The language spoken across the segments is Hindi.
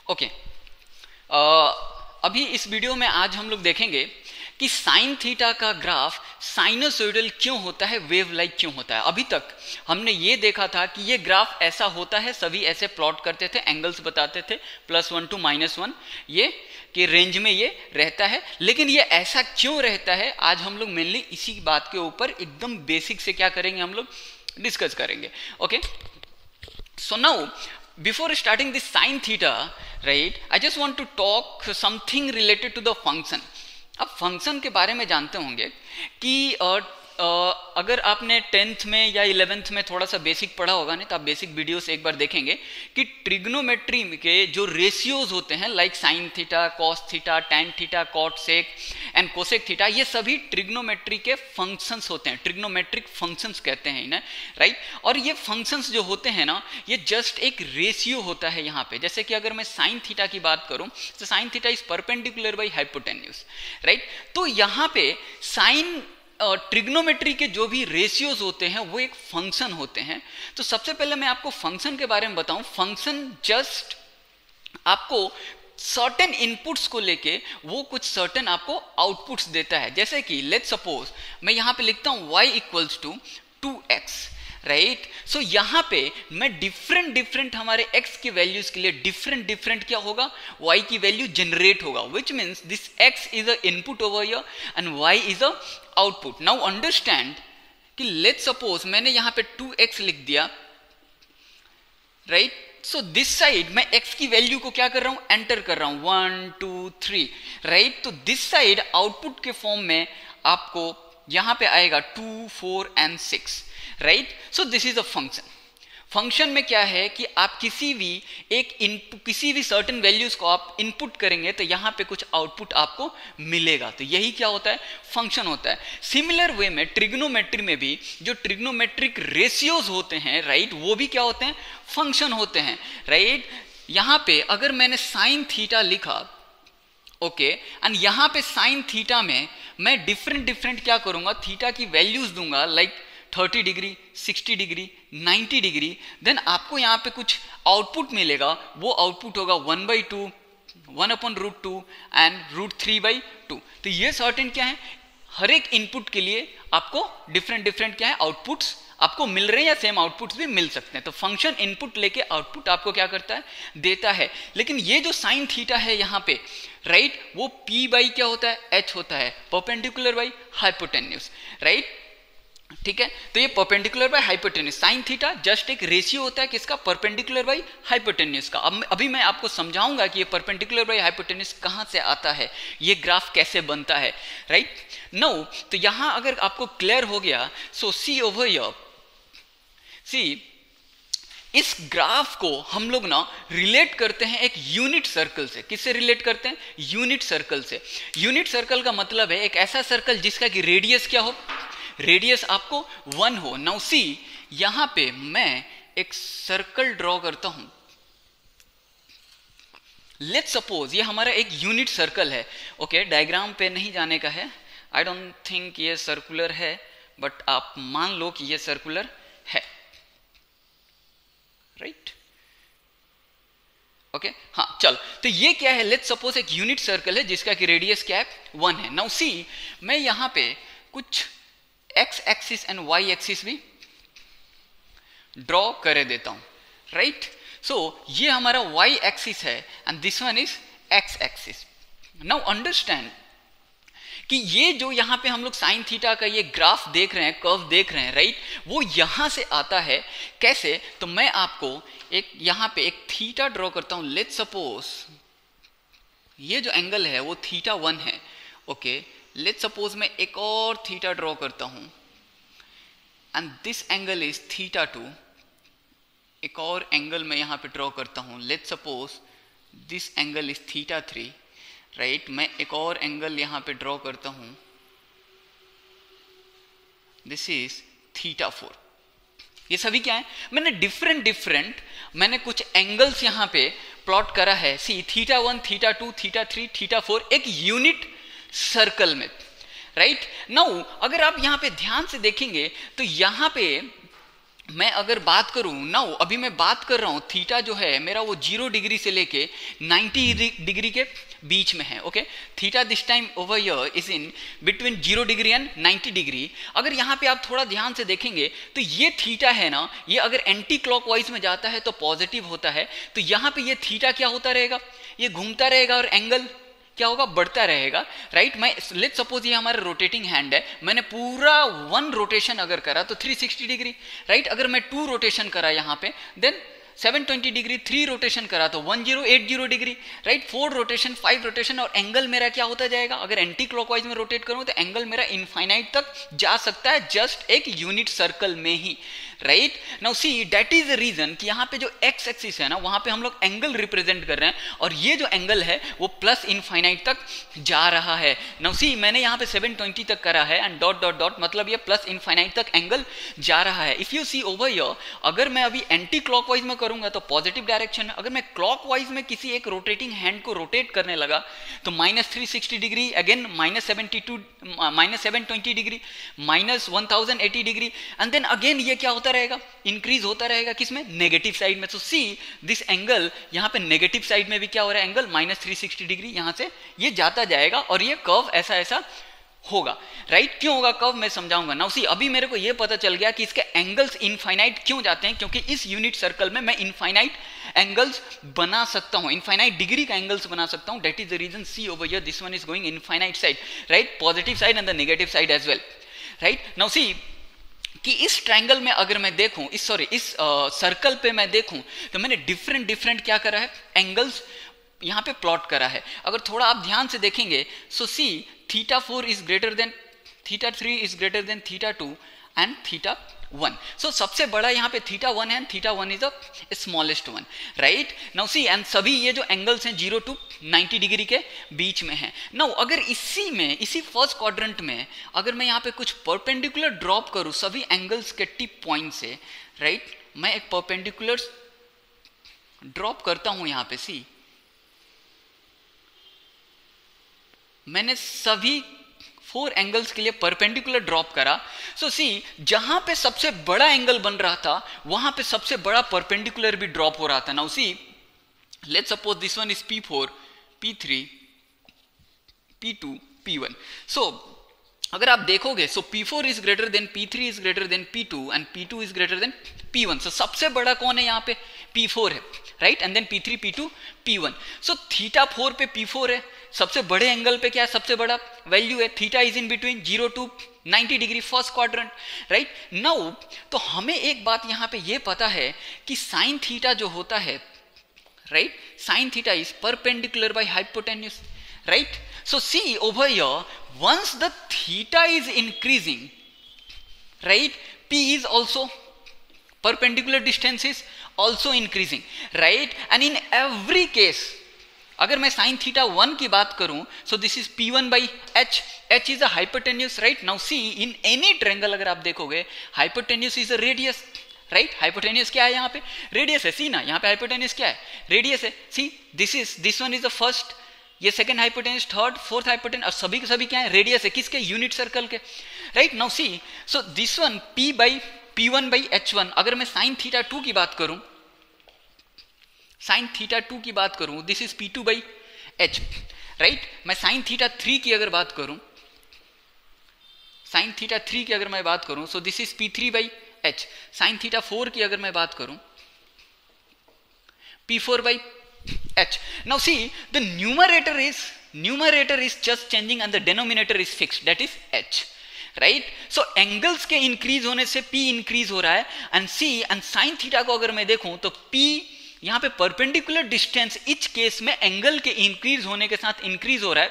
ओके, अभी इस वीडियो में आज हम लोग देखेंगे कि साइन थीटा का ग्राफ साइनोसॉइडल क्यों होता है, वेव लाइक क्यों होता है। अभी तक हमने ये देखा था कि ये ग्राफ ऐसा होता है, सभी ऐसे प्लॉट करते थे, एंगल्स बताते थे +1 to -1 ये कि रेंज में ये रहता है। लेकिन ये ऐसा क्यों रहता है, आज हम लोग मेनली इसी बात के ऊपर एकदम बेसिक से क्या करेंगे, हम लोग डिस्कस करेंगे। Okay, so now before starting this sin theta, right, I just want to talk something related to the function. अब फंक्शन के बारे में जानते होंगे कि अगर आपने 10th में या 11th में थोड़ा सा बेसिक पढ़ा होगा, नहीं तो आप बेसिक वीडियोस एक बार देखेंगे कि ट्रिग्नोमेट्री के जो रेशियोज होते हैं like sine theta, cos theta, tan theta, cot sec and cosec theta, ये सभी ट्रिग्नोमेट्री के फंक्शंस होते हैं, ट्रिग्नोमेट्रिक फंक्शंस कहते हैं इन्हें, राइट। और ये फंक्शंस जो होते हैं ना, ये जस्ट एक रेशियो होता है यहाँ पे। जैसे कि अगर मैं साइन थीटा की बात करूँ तो sign theta is perpendicular by hypotenuse, right. तो यहाँ पे साइन ट्रिग्नोमेट्री के जो भी रेशियोज होते हैं वो एक फंक्शन होते हैं। तो सबसे पहले मैं आपको फंक्शन के बारे में बताऊं। फंक्शन जस्ट आपको सर्टेन इनपुट्स को लेके वो कुछ सर्टेन आपको आउटपुट्स देता है। जैसे कि लेट्स सपोज मैं यहाँ पे लिखता हूँ y = 2x, राइट। सो यहाँ पे मैं डिफरेंट हमारे x की वैल्यूज के लिए डिफरेंट क्या होगा, y की वैल्यू जनरेट होगा, which means this x is a input over here and y is a output. Now understand कि लेट्स सपोज मैंने यहाँ पे 2x लिख दिया, राइट। सो दिस साइड मैं x की वैल्यू को क्या कर रहा हूँ, एंटर कर रहा हूँ 1 2 3, राइट। तो दिस साइड आउटपुट के फॉर्म में आपको यहाँ पे आएगा 2 4 and 6, right. So this is a function. Function में क्या है कि आप किसी भी सर्टेन वैल्यूज को आप इनपुट करेंगे तो यहाँ पे कुछ आउटपुट आपको मिलेगा। तो यही क्या होता है, फंक्शन होता है। सिमिलर वे में ट्रिग्नोमेट्री में भी जो ट्रिग्नोमेट्रिक रेशियोज होते हैं, राइट, वो भी क्या होते हैं, फंक्शन होते हैं, राइट। यहाँ पे अगर मैंने साइन थीटा लिखा, ओके, एंड यहाँ पे साइन थीटा में मैं डिफरेंट क्या करूंगा, थीटा की वैल्यूज दूंगा like 30 degree, 60 degree, 90 degree, then आपको यहाँ पे कुछ आउटपुट मिलेगा। वो आउटपुट होगा 1/2, 1/√2 एंड √3/2। तो ये सर्टेन क्या है, हर एक इनपुट के लिए आपको डिफरेंट क्या है, आउटपुट्स आपको मिल रहे हैं या सेम आउटपुट्स भी मिल सकते हैं। तो फंक्शन इनपुट लेके आउटपुट आपको क्या करता है, देता है। लेकिन ये जो साइन थीटा है यहाँ पे, राइट, वो p/, क्या होता है, h होता है, परपेंडिकुलर बाई हाइपोटेन्यूज, राइट। ठीक है, तो ये perpendicular by hypotenuse, sine theta just एक रेशियो होता है किसका, परपेंडिकुलर बाय हाइपोटेन्यूज का। अब अभी मैं आपको समझाऊंगा कि ये परपेंडिकुलर बाय हाइपोटेन्यूज कहां से आता है, ये ग्राफ कैसे बनता है, राइट। नो, तो यहां अगर आपको क्लियर हो गया, सो सी ओवर हियर, सी इस ग्राफ को हम लोग ना रिलेट करते हैं एक यूनिट सर्कल से। किससे रिलेट करते हैं, यूनिट सर्कल से। यूनिट सर्कल का मतलब है एक ऐसा सर्कल जिसका कि रेडियस क्या हो, रेडियस आपको 1 हो। नाउ सी, यहां पे मैं एक सर्कल ड्रॉ करता हूं। लेट्स सपोज ये हमारा एक यूनिट सर्कल है, ओके। डायग्राम पे नहीं जाने का है, आई डोंट थिंक ये सर्कुलर है, बट आप मान लो कि ये सर्कुलर है, राइट, ओके। हाँ, चल, तो ये क्या है, लेट्स सपोज एक यूनिट सर्कल है जिसका कि रेडियस क्या है, 1 है। नाउ सी, मैं यहां पे कुछ x axis and y axis भी ड्रॉ कर देता हूं, राइट। सो ये हमारा y एक्सिस है and this one is x axis. Now understand कि ये जो यहां पे हम लोग साइन थीटा का ये ग्राफ देख रहे हैं, कर्व देख रहे हैं, राइट, वो यहां से आता है। कैसे, तो मैं आपको एक यहां पे एक थीटा ड्रॉ करता हूं। लेट्स सपोज ये जो एंगल है वो θ1 है, ओके। लेट्स सपोज मैं एक और थीटा ड्रॉ करता हूं एंड दिस एंगल इज θ2। एक और एंगल मैं यहां पे ड्रॉ करता हूं, let's suppose this angle is θ3, right. मैं एक और एंगल यहां पे ड्रॉ करता हूं, दिस इज θ4। ये सभी क्या है, मैंने डिफरेंट मैंने कुछ एंगल्स यहां पे प्लॉट करा है। सी, θ1, θ2, θ3, θ4 एक यूनिट सर्कल में, राइट। नाउ अगर आप यहां पे ध्यान से देखेंगे तो यहां पे मैं अगर बात करूं नाउ, अभी मैं बात कर रहा हूं थीटा जो है मेरा वो 0 डिग्री से लेके 90 डिग्री के बीच में है। Okay, theta this time over here is in between 0 degree and 90 degree. अगर यहाँ पे आप थोड़ा ध्यान से देखेंगे तो ये थीटा है ना, ये अगर एंटी क्लॉकवाइज में जाता है तो पॉजिटिव होता है, तो यहाँ पे ये थीटा क्या होता रहेगा, ये घूमता रहेगा और एंगल क्या होगा, बढ़ता रहेगा। राइट, मैं लेट्स सपोज ये हमारा रोटेटिंग हैंड है, मैंने पूरा 1 रोटेशन अगर करा तो 360 डिग्री। राइट, अगर मैं 2 रोटेशन करा यहाँ पे देन 720 डिग्री, 3 रोटेशन करा तो 1080 डिग्री। राइट, 4 रोटेशन, 5 रोटेशन, और एंगल मेरा क्या होता जाएगा, अगर एंटी क्लॉकवाइज में रोटेट करूं तो एंगल मेरा इनफाइनाइट तक जा सकता है जस्ट एक यूनिट सर्कल में ही। Right, now see that is the reason कि यहाँ पे जो एक्स एक्सिस है ना वहां पे हम लोग एंगल रिप्रेजेंट कर रहे हैं, और ये जो एंगल है वो प्लस इनफाइनाइट तक जा रहा है। नाउ सी मैंने यहाँ पे 720 तक करा है एंड डॉट डॉट डॉट, मतलब ये प्लस इनफाइनाइट तक एंगल जा रहा है। If you see over here, अगर मैं अभी एंटी क्लॉकवाइज में करूंगा तो पॉजिटिव डायरेक्शन है, अगर मैं क्लॉकवाइज में किसी एक रोटेटिंग हैंड को रोटेट करने लगा तो -360 degree, again -720 degree, -1080 degree, and then again ये क्या होता रहेगा, इंक्रीज होता रहेगा, किसमें, नेगेटिव साइड में। तो सी दिस एंगल यहाँ पे नेगेटिव साइड में भी क्या हो रहा है, एंगल -360 डिग्री यहाँ से ये जाता जाएगा, और ये कर्व ऐसा ऐसा होगा। राइट, क्यों होगा कर्व मैं समझाऊंगा। नाउ सी अभी मेरे को ये पता चल गया कि इसके एंगल्स इनफाइनाइट क्यों जाते हैं, क्योंकि इस यूनिट सर्कल में मैं इनफाइनाइट एंगल्स बना सकता हूं, इनफाइनाइट डिग्री का एंगल्स बना सकता हूं। That is the reason see over here this one is going infinite side, right, positive side and the negative side as well. Right, now see कि इस ट्रायंगल में अगर मैं देखूं, इस सर्कल पे मैं देखूं तो मैंने डिफरेंट क्या करा है, एंगल्स यहाँ पे प्लॉट करा है। अगर थोड़ा आप ध्यान से देखेंगे so see θ4 is greater than θ3 is greater than θ2 and θ1। So सबसे बड़ा यहाँ पे θ1 है, θ1 is the smallest one. Right, now see and सभी ये जो एंगल्स हैं 0 to 90 डिग्री के बीच में है। नाउ अगर इसी फर्स्ट क्वाड्रेंट में अगर मैं यहाँ पे कुछ परपेंडिकुलर ड्रॉप करूँ सभी एंगल्स के टिप पॉइंट से, राइट, मैं एक परपेंडिकुलर ड्रॉप करता हूँ यहाँ पे, सी मैंने सभी 4 एंगल्स के लिए परपेंडिकुलर ड्रॉप करा। सो सी जहां पे सबसे बड़ा एंगल बन रहा था वहां पे सबसे बड़ा परपेंडिकुलर भी ड्रॉप हो रहा था। Now see let's suppose this one is P4, P3, P2, P1। सो अगर आप देखोगे सो P4 is greater then P3 is greater then P2 and P2 is greater then P1। सो सबसे बड़ा कौन है यहाँ पे, P4 है। Right, and then P3, P2, P1। सो θ4 पे P4 है, सबसे बड़े एंगल पे क्या है, सबसे बड़ा वैल्यू है, theta is in between 0 to 90 degree, first quadrant. Right, now तो हमें एक बात यहाँ पे ये पता है कि साइन थीटा जो होता है, right, sine theta is perpendicular by hypotenuse. Right, so see over here once the theta is increasing, right, P is also perpendicular distance is also increasing, right, and in every case अगर मैं sin theta 1 की बात करूं so this is P1 by H, H is a hypotenuse, right। now see in any triangle अगर आप देखोगे hypotenuse is a radius, right, hypotenuse क्या है यहाँ पे, रेडियस है। सी ना यहाँ पे हाइपोटेन्यूस क्या है, रेडियस है। See this one is the first, ये second hypotenuse, third, fourth hypotenuse, और सभी के सभी क्या है, रेडियस है, किसके, यूनिट सर्कल के। Right, now see so this one P1 by H1। अगर मैं साइन थीटा 2 की बात करूं, साइन थीटा 2 की बात करूं, this is P2 by H। Right, मैं साइन थीटा 3 की अगर बात करूं, साइन थीटा 3 की अगर मैं बात करूं सो this is P3 by H। Sine theta 4 की अगर मैं बात करूं P4 by H। now see the numerator is just changing and the denominator is fixed, that is H। Right, so angles के इंक्रीज होने से P इंक्रीज हो रहा है and C and sine theta को अगर मैं देखूं तो P यहाँ पे परपेंडिकुलर डिस्टेंस इच केस में एंगल के इंक्रीज होने के साथ इंक्रीज हो रहा है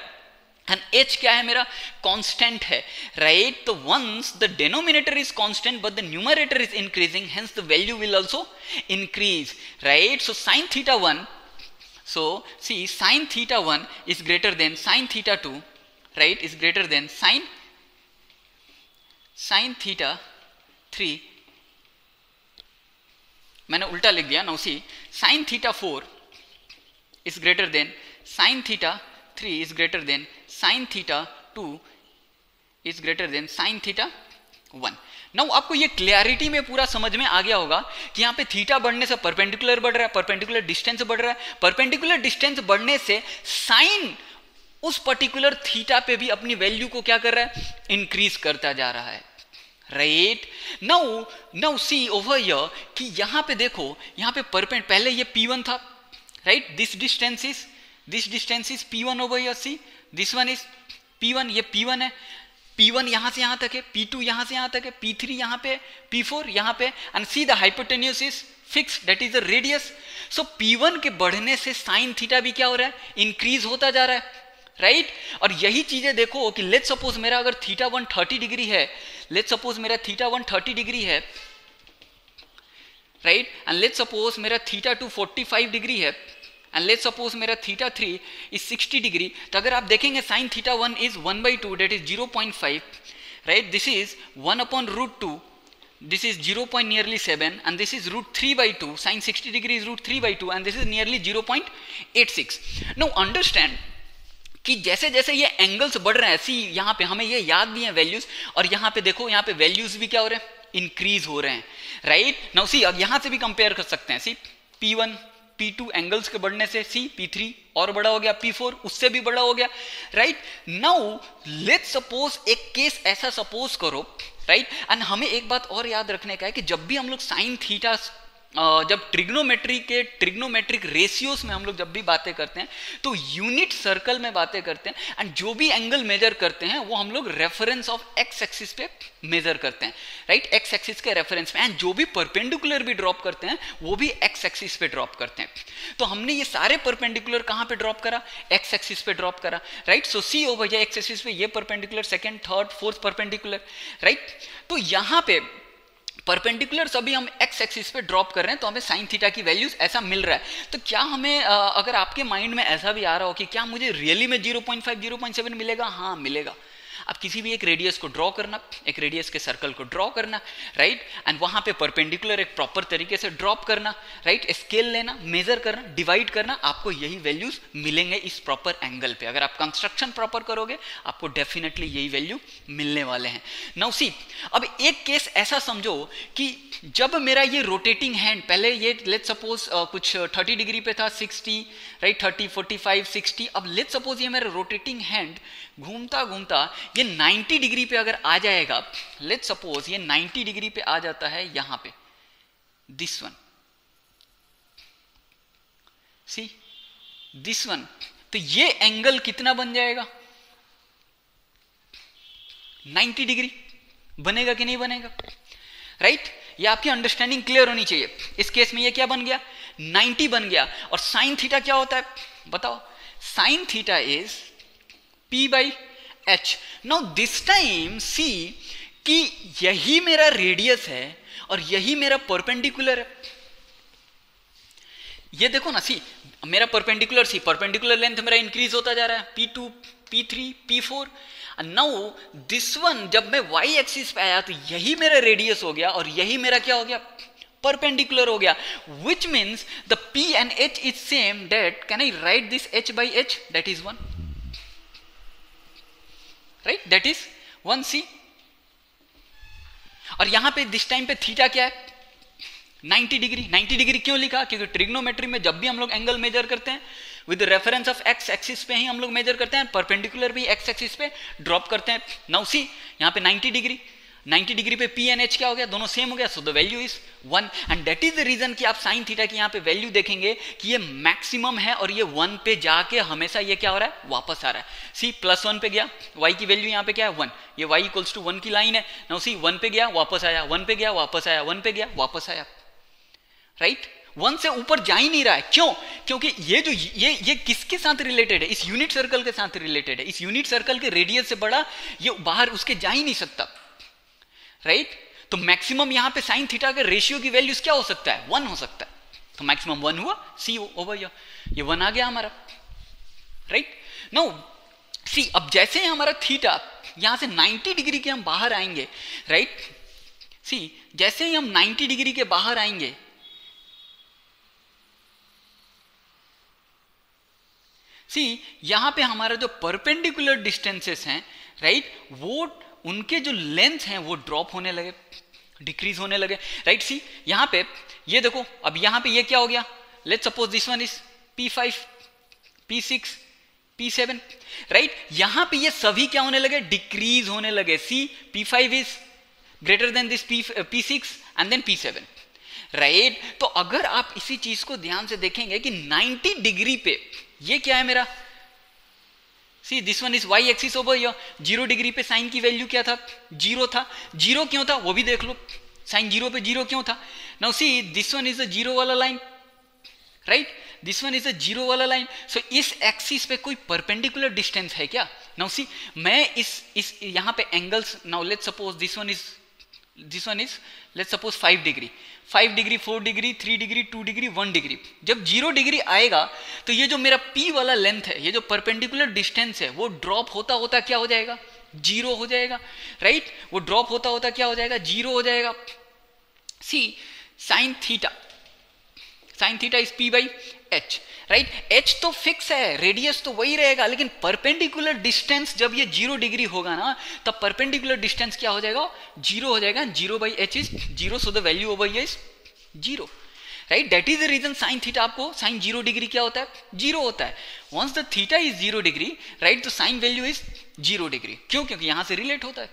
एंड H क्या है मेरा, कांस्टेंट है। राइट, तो once the denominator is constant but the numerator is increasing hence the value will also increase. Right, so sine theta 1, so see sin theta 1 is greater than sin theta 2, right, is greater than sin theta 3। मैंने उल्टा लिख दिया। now see sin theta 4 is greater than sin theta 3 is greater than sin theta 2 is greater than sin theta 1। Now आपको ये क्लैरिटी में पूरा समझ में आ गया होगा कि यहाँ पे थीटा बढ़ने से परपेंडिकुलर बढ़ रहा है, परपेंडिकुलर डिस्टेंस बढ़ रहा है, परपेंडिकुलर डिस्टेंस बढ़ने से साइन उस पर्टिकुलर थीटा पे भी अपनी वैल्यू को क्या कर रहा है, इंक्रीज करता जा रहा है, right. Now see over here कि यहाँ पे देखो, यहाँ पे परपेंड पहले ये P1 था, right, this distance is P1 over here, C this one is P1, ये P1 है, P1 यहां से यहां तक है, P2 यहां से यहां तक है, P3 यहां पे, P4 यहां पे, and see the hypotenuse is fix, that is the radius. So P1 के बढ़ने से साइन थीटा भी क्या हो रहा है, इंक्रीज होता जा रहा है, राइट। और यही चीजें देखो कि लेट्स सपोज मेरा अगर थीटा 130 डिग्री है, लेट्स सपोज मेरा थीटा 130 डिग्री है, राइट, एंड लेट्स सपोज मेरा थीटा 2 45 डिग्री है, एंड लेट्स सपोज मेरा थीटा 3 इज 60 डिग्री। तो अगर आप देखेंगे sign theta 1 is 1/2, that is 0.5, right, this is 1/√2, this is 0.7, and this is √3/2, sin 60 degree is √3/2, and this is nearly 0.86. now understand कि जैसे जैसे ये एंगल्स बढ़ रहे हैं, सी यहाँ पे हमें ये याद भी है वैल्यूज, और यहाँ पे देखो यहाँ पे वैल्यूज भी क्या हो रहे हैं, इंक्रीज हो रहे हैं, राइट। नाउ सी अब यहाँ से भी कंपेयर कर सकते हैं, सी P1 P2 एंगल्स के बढ़ने से सी P3 और बड़ा हो गया, P4 उससे भी बड़ा हो गया, राइट। नाउ लेट्स सपोज एक केस ऐसा सपोज करो, राइट, एंड हमें एक बात और याद रखने का है कि जब भी हम लोग साइन थीटा, जब ट्रिग्नोमेट्रिक रेशियोज में हम लोग जब भी बातें करते हैं तो यूनिट सर्कल में बातें करते हैं, एंड जो भी एंगल मेजर करते हैं वो हम लोग रेफरेंस ऑफ एक्स एक्सिस पे मेजर करते हैं, राइट, एक्स एक्सिस के रेफरेंस में, एंड जो भी परपेंडिकुलर भी ड्रॉप करते हैं वो भी एक्स एक्सिस पे ड्रॉप करते हैं। तो हमने ये सारे परपेंडिकुलर कहाँ पे ड्रॉप करा, एक्स एक्सिस पे ड्रॉप करा, right. So see over here X axis पे ये perpendicular, second, third, fourth perpendicular, right. तो यहाँ पे परपेंडिकुलर सभी हम एक्स एक्सिस पे ड्रॉप कर रहे हैं, तो हमें साइन थीटा की वैल्यूज ऐसा मिल रहा है। तो क्या हमें अगर आपके माइंड में ऐसा भी आ रहा हो कि क्या मुझे रियली में 0.5 0.7 मिलेगा, हाँ मिलेगा। अब किसी भी एक रेडियस को ड्रॉ करना, एक रेडियस के सर्कल को ड्रॉ करना, राइट, एंड वहां पे परपेंडिकुलर एक प्रॉपर तरीके से ड्रॉप करना, राइट, स्केल लेना, मेजर करना, डिवाइड करना, आपको यही वैल्यूज मिलेंगे इस प्रॉपर एंगल पे। अगर आप कंस्ट्रक्शन प्रॉपर करोगे आपको डेफिनेटली यही वैल्यू मिलने वाले हैं। नाउ सी अब एक केस ऐसा समझो कि जब मेरा ये रोटेटिंग हैंड, पहले ये लेट्स सपोज कुछ 30 डिग्री पे था, 60, राइट, 30, 45, 60, अब लेट्स सपोज ये मेरा रोटेटिंग हैंड घूमता घूमता ये 90 डिग्री पे अगर आ जाएगा, लेट्स सपोज ये 90 डिग्री पे आ जाता है यहां पे, this one, C this one, तो ये एंगल कितना बन जाएगा, 90 डिग्री बनेगा कि नहीं बनेगा, राइट। ये आपकी अंडरस्टैंडिंग क्लियर होनी चाहिए। इस केस में ये क्या बन गया, 90 बन गया। और साइन थीटा क्या होता है बताओ, sine theta is P/H। Now this time see कि यही मेरा रेडियस है और यही मेरा परपेंडिकुलर है। ये देखो ना, सी मेरा परपेंडिकुलर, सी परपेंडिकुलर लेंथ मेरा इंक्रीज होता जा रहा है, P2 P3 P4। Now this one जब मैं y एक्सिस पे आया तो यही मेरा रेडियस हो गया और यही मेरा क्या हो गया, परपेंडिकुलर हो गया, which means the P and H is same, that can I write this H/H, that is 1, right, that is 1c। और यहां पे दिस टाइम पे थीटा क्या है, 90 डिग्री। 90 डिग्री क्यों लिखा, क्योंकि ट्रिग्नोमेट्री में जब भी हम लोग एंगल मेजर करते हैं with reference of x axis पे ही हम लोग मेजर करते हैं, परपेंडिकुलर भी एक्स एक्सिस पे ड्रॉप करते हैं। नाउ सी यहाँ पे 90 डिग्री, 90 डिग्री पे P and H क्या हो गया, दोनों सेम हो गया, so the value is 1, and that is the reason कि आप साइन थीटा की यहाँ पे वैल्यू देखेंगे कि ये मैक्सिमम है और ये 1 पे जाके हमेशा ये क्या हो रहा है, वापस आ रहा है। सी +1 पे गया, y की वैल्यू यहाँ पे क्या है 1, ये y इक्वल्स टू 1 की लाइन है। नाउ सी 1 पे गया वापस आया, 1 पे गया वापस आया, 1 पे गया वापस आया, राइट। 1 से ऊपर जा ही नहीं रहा है, क्यों, क्योंकि ये जो ये किसके साथ रिलेटेड है, इस यूनिट सर्कल के साथ रिलेटेड है। इस यूनिट सर्कल के रेडियस से बड़ा ये बाहर उसके जा ही नहीं सकता, राइट। तो मैक्सिमम यहां पे साइन थीटा के रेशियो की वैल्यूज क्या हो सकता है, 1 हो सकता है। तो मैक्सिमम 1 हुआ, सी ओवर ये 1 आ गया हमारा, राइट। नाउ सी अब जैसे हमारा थीटा यहां से 90 डिग्री के हम बाहर आएंगे, राइट, सी जैसे ही हम 90 डिग्री के बाहर आएंगे, सी यहां पे हमारा जो परपेंडिकुलर डिस्टेंसेस हैं, राइट, वो उनके जो लेंथ हैं वो ड्रॉप होने लगे, डिक्रीज होने लगे, राइट। सी यहां पे ये देखो, अब यहां पे ये क्या हो गया, let's suppose this one is P5, P6, P7, right. यहां पे ये सभी क्या होने लगे, डिक्रीज होने लगे। See P5 is greater than this P6 and then P7, right. तो अगर आप इसी चीज को ध्यान से देखेंगे कि 90 डिग्री पे ये क्या है मेरा, सी this one is y axis over here, 0 degree पे साइन की वैल्यू क्या था, 0 था। 0 क्यों था वो भी देख लो, साइन 0 पे 0 क्यों था। Now see this one is a 0 वाला line, right, this one is a 0 वाला लाइन। सो इस एक्सिस पे कोई परपेंडिकुलर डिस्टेंस है क्या। नाउ सी मैं इस यहां पे angles, now let's suppose this one is let's suppose 5 degree, 5 degree, 4 degree, 3 degree, 2 degree, 1 degree. जब 0 डिग्री आएगा तो ये जो मेरा P वाला लेंथ है, ये जो परपेंडिकुलर डिस्टेंस है, वो ड्रॉप होता होता क्या हो जाएगा, 0 हो जाएगा, राइट। वो ड्रॉप होता होता क्या हो जाएगा, 0 हो जाएगा। See sine theta is P by H, right. H तो फिक्स है, रेडियस तो वही रहेगा, लेकिन परपेंडिकुलर डिस्टेंस जब ये 0 डिग्री होगा ना, तब परपेंडिकुलर डिस्टेंस क्या हो जाएगा, 0 हो जाएगा। 0 by H is 0, so the value over here is 0, right. That is the reason sine theta आपको, साइन 0 डिग्री क्या होता है, 0 होता है। Once the theta is 0 degree, right, तो साइन वैल्यू इज 0 डिग्री। क्यों, क्योंकि यहां से रिलेट होता है,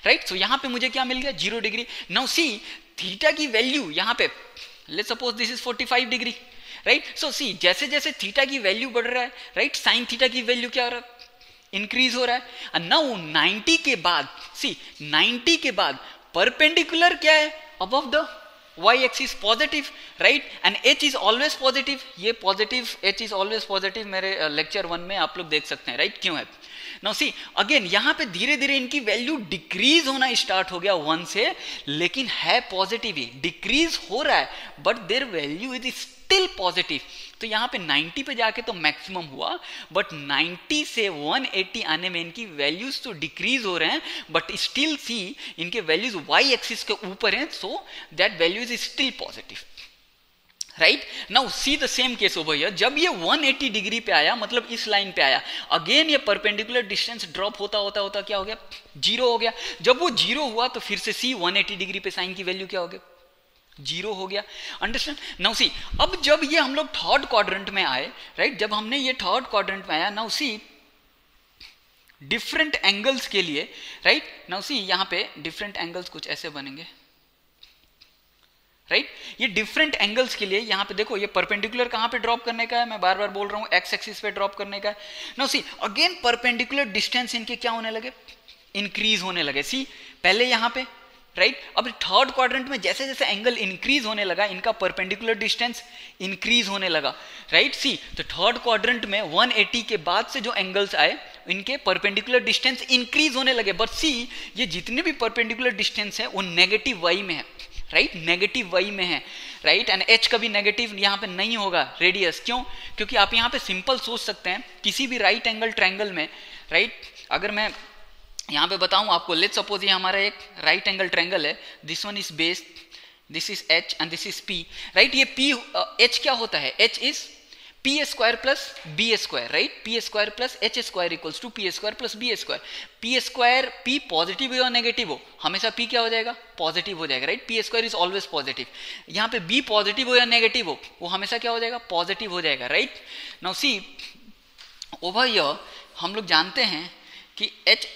राइट। सो यहां पे मुझे क्या मिल गया, 0 डिग्री। नाउ सी थीटा की वैल्यू यहां पे, let's suppose this is 45 degree, right. So see जैसे जैसे थीटा की वैल्यू बढ़ रहा है, राइट, साइन थीटा की वैल्यू क्या हो रहा है, इंक्रीज हो रहा है। एंड नाउ 90 के बाद, सी 90 के बाद परपेंडिकुलर क्या है, above the y axis positive, right, and h is always positive. ये positive, h is always positive मेरे लेक्चर 1 में आप लोग देख सकते हैं, राइट। क्यों है, नाउ सी अगेन यहां पे धीरे धीरे इनकी वैल्यू डिक्रीज होना स्टार्ट हो गया 1 से, लेकिन है पॉजिटिव ही, डिक्रीज हो रहा है but their value is still positive. तो यहां पे 90 पे जाके तो मैक्सिमम हुआ, बट 90 से 180 आने में इनकी वैल्यूज तो डिक्रीज हो रहे हैं, बट स्टिल सी इनके वैल्यूज y एक्सिस के ऊपर हैं, so that values is still positive, right. Now see the same case over here, जब ये 180 डिग्री पे आया, मतलब इस लाइन पे आया, अगेन ये परपेंडिकुलर डिस्टेंस ड्रॉप होता होता होता क्या हो गया, 0 हो गया। जब वो 0 हुआ तो फिर से सी 180 डिग्री पे साइन की वैल्यू क्या हो गया, 0 हो गया। अंडरस्टैंड। नाउ सी अब जब ये हम लोग थर्ड क्वाड्रेंट में आए, राइट, जब हमने ये थर्ड क्वाड्रेंट में आया, नाउ सी डिफरेंट एंगल्स के लिए, राइट, नाउ सी यहां पे डिफरेंट एंगल्स कुछ ऐसे बनेंगे, राइट। ये डिफरेंट एंगल्स के लिए यहां पे देखो, ये परपेंडिकुलर कहां पे ड्रॉप करने का है, मैं बार बार बोल रहा हूं, एक्स एक्सिस पे ड्रॉप करने का है। Now see again perpendicular distance इनके क्या होने लगे, इंक्रीज होने लगे। सी पहले यहां पे, राइट, अब थर्ड क्वाड्रेंट में जैसे जैसे एंगल इंक्रीज होने लगा, इनका परपेंडिकुलर डिस्टेंस इंक्रीज होने लगा, राइट। सी तो थर्ड क्वाड्रेंट में 180 के बाद से जो एंगल्स आए, इनके परपेंडिकुलर डिस्टेंस इंक्रीज होने लगे, बट सी ये जितने भी परपेंडिकुलर डिस्टेंस है वो नेगेटिव वाई में है, राइट, नेगेटिव वाई में है, राइट। एंड h कभी नेगेटिव यहाँ पे नहीं होगा, रेडियस, क्यों, क्योंकि आप यहाँ पे सिंपल सोच सकते हैं, किसी भी राइट एंगल ट्रायंगल में, राइट, अगर मैं यहाँ पे बताऊं आपको, लेट्स सपोज ये हमारा एक राइट एंगल ट्रायंगल है, this one is base, this is h and this is p, right. ये p h क्या होता है, h is P square plus B square, right, P square plus H square equals to P square plus B square. P square P positive हो या नेगेटिव हो, हमेशा पी क्या हो जाएगा, पॉजिटिव हो जाएगा, right. P square is always positive. यहाँ पे बी पॉजिटिव हो या नेगेटिव हो, वो हमेशा क्या हो जाएगा, पॉजिटिव हो जाएगा, right. Now see over here हम लोग जानते हैं कि H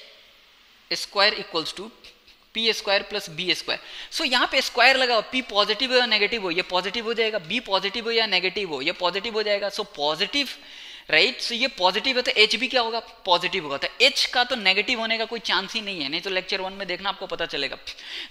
square equals to P square plus B square. So यहाँ पे स्क्वायर लगाओ, पी पॉजिटिव हो या नेगेटिव हो, ये पॉजिटिव हो जाएगा, बी पॉजिटिव हो या नेगेटिव हो, ये पॉजिटिव हो जाएगा। सो पॉजिटिव, राइट, सो ये पॉजिटिव है तो एच भी क्या होगा, पॉजिटिव होगा। तो एच का तो नेगेटिव होने का कोई चांस ही नहीं है, नहीं तो लेक्चर 1 में देखना आपको पता चलेगा,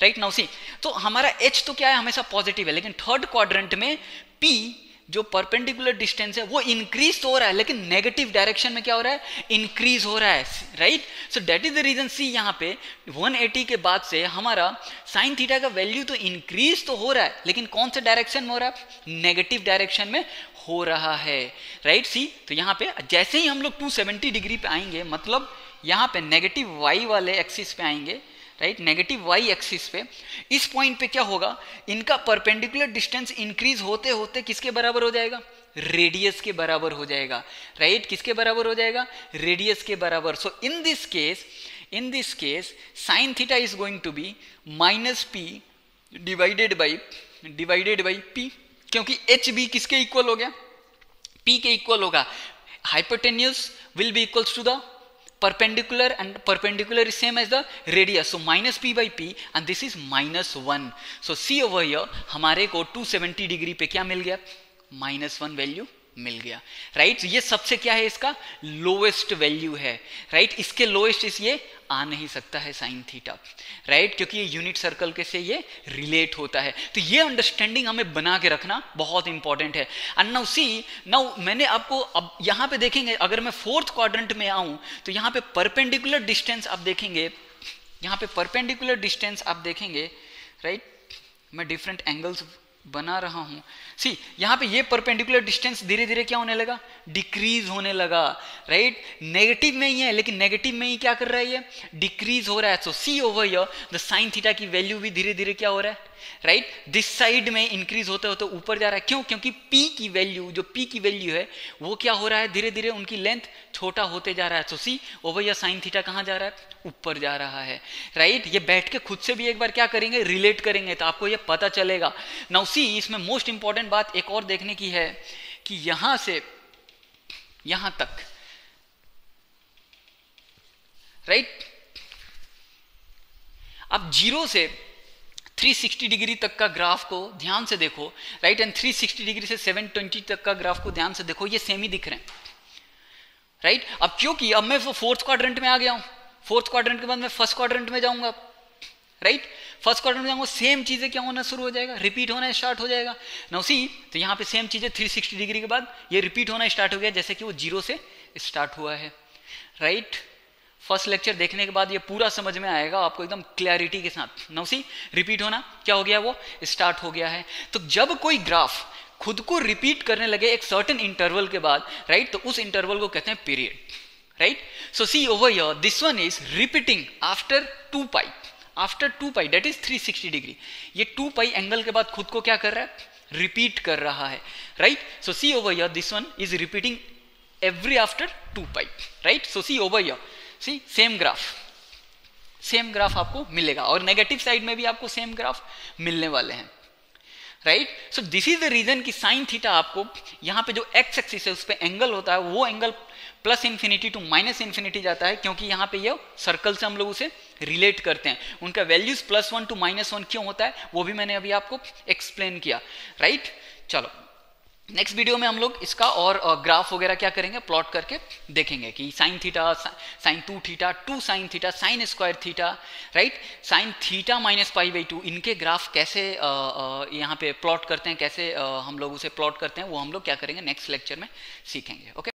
राइट। नाउ सी तो हमारा एच तो क्या है, हमेशा पॉजिटिव है, लेकिन थर्ड क्वाड्रेंट में पी जो परपेंडिकुलर डिस्टेंस है वो इंक्रीज तो हो रहा है, लेकिन नेगेटिव डायरेक्शन में क्या हो रहा है, इंक्रीज हो रहा है, right. So that is the reason see यहाँ पे 180 के बाद से हमारा साइन थीटा का वैल्यू तो इंक्रीज तो हो रहा है, लेकिन कौन से डायरेक्शन में हो रहा है, नेगेटिव डायरेक्शन में हो रहा है, राइट। सी तो यहाँ पे जैसे ही हम लोग 270 डिग्री पे आएंगे, मतलब यहाँ पे नेगेटिव वाई वाले एक्सिस पे आएंगे, राइट, नेगेटिव वाई एक्सिस पे, इस पॉइंट पे क्या होगा, इनका परपेंडिकुलर डिस्टेंस इंक्रीज होते होते किसके बराबर हो जाएगा, रेडियस के बराबर हो जाएगा, राइट। किसके बराबर हो जाएगा, रेडियस के बराबर। So in this case In this case sin theta is going to be minus p divided by p, क्योंकि एच बी किसके इक्वल हो गया, p के इक्वल होगा. Hypotenuse will be equals to the perpendicular, and perpendicular is same as the radius, so minus p by p, and this is minus 1. So see over here हमारे को 270 डिग्री पे क्या मिल गया, -1 वैल्यू मिल गया. राइट, ये सबसे क्या है, इसका लोएस्ट वैल्यू है. राइट, इसके लोएस्ट इस ये आ नहीं सकता है साइन थीटा. राइट, क्योंकि ये यूनिट सर्कल के से ये रिलेट होता है. तो ये अंडरस्टैंडिंग हमें बना के रखना बहुत इंपॉर्टेंट है. एंड नाउ सी, नाउ मैंने आपको अब यहाँ पे देखेंगे, अगर मैं फोर्थ क्वाड्रेंट में आऊं तो यहाँ पे परपेंडिकुलर डिस्टेंस आप देखेंगे, यहाँ पे परपेंडिकुलर डिस्टेंस आप देखेंगे. राइट, मैं डिफरेंट एंगल्स बना रहा हूं. सी, यहाँ पे ये परपेंडिकुलर डिस्टेंस धीरे धीरे क्या होने लगा, डिक्रीज होने लगा. राइट, नेगेटिव में ही है, लेकिन नेगेटिव में ही क्या कर रहा है, ये डिक्रीज हो रहा है. So see over here the sine theta की वैल्यू भी धीरे धीरे क्या हो रहा है, राइट, दिस साइड में इंक्रीज होते होते ऊपर जा रहा है. क्यों, क्योंकि p की वैल्यू, जो p की वैल्यू है वो क्या हो रहा है, धीरे धीरे उनकी लेंथ छोटा होते जा रहा है. So see over here sine theta कहाँ जा रहा है, ऊपर जा रहा है. राइट, ये बैठ के खुद से भी एक बार क्या करेंगे, रिलेट करेंगे, तो आपको ये पता चलेगा. नाउ सी, इसमें मोस्ट इंपॉर्टेंट बात एक और देखने की है कि यहां से यहां तक, राइट, अब 0 से 360 डिग्री तक का ग्राफ को ध्यान से देखो. राइट, एंड 360 डिग्री से 720 तक का ग्राफ को ध्यान से देखो, ये सेम ही दिख रहे हैं. राइट, अब क्योंकि अब मैं फोर्थ क्वाड्रेंट में आ गया हूं, फोर्थ क्वाड्रेंट के बाद मैं फर्स्ट क्वाड्रेंट में जाऊंगा. राइट, फर्स्ट क्वाड्रेंट में जाऊंगा, सेम चीजें क्या होना शुरू हो जाएगा, रिपीट होना स्टार्ट हो जाएगा. नाउ सी, तो यहाँ पे सेम चीजें 360 डिग्री के बाद ये रिपीट होना स्टार्ट हो गया, जैसे कि वो 0 से स्टार्ट हुआ है. राइट, फर्स्ट लेक्चर देखने के बाद ये पूरा समझ में आएगा आपको एकदम क्लैरिटी के साथ. नाउ सी, रिपीट होना क्या हो गया, वो स्टार्ट हो गया है. तो जब कोई ग्राफ खुद को रिपीट करने लगे एक सर्टेन इंटरवल के बाद, राइट, तो उस इंटरवल को कहते हैं period. Right, so see over here this one is repeating after 2 pi, after 2 pi that is 360 degree. ये 2 पाई एंगल के बाद खुद को क्या कर रहा है, रिपीट कर रहा है. Right, so see over here this one is repeating every after 2 pi. Right, so see over here, see same graph आपको मिलेगा, और नेगेटिव साइड में भी आपको सेम ग्राफ मिलने वाले हैं. Right, so this is the reason कि साइन थीटा आपको यहाँ पे जो एक्स एक्सिस है उस पे एंगल होता है, वो angle plus infinity to minus infinity जाता है, क्योंकि यहाँ पे ये सर्कल से हम लोग उसे रिलेट करते हैं. उनका वैल्यूज +1 टू -1 क्यों होता है वो भी मैंने अभी आपको एक्सप्लेन किया. राइट, चलो नेक्स्ट वीडियो में हम लोग इसका और ग्राफ वगैरह क्या करेंगे, प्लॉट करके देखेंगे कि sine theta, sine 2 theta, 2 sine theta, sine square theta, right, sine theta -π/2 इनके ग्राफ कैसे यहाँ पे प्लॉट करते हैं, कैसे हम लोग उसे प्लॉट करते हैं, वो हम लोग क्या करेंगे नेक्स्ट लेक्चर में सीखेंगे. ओके.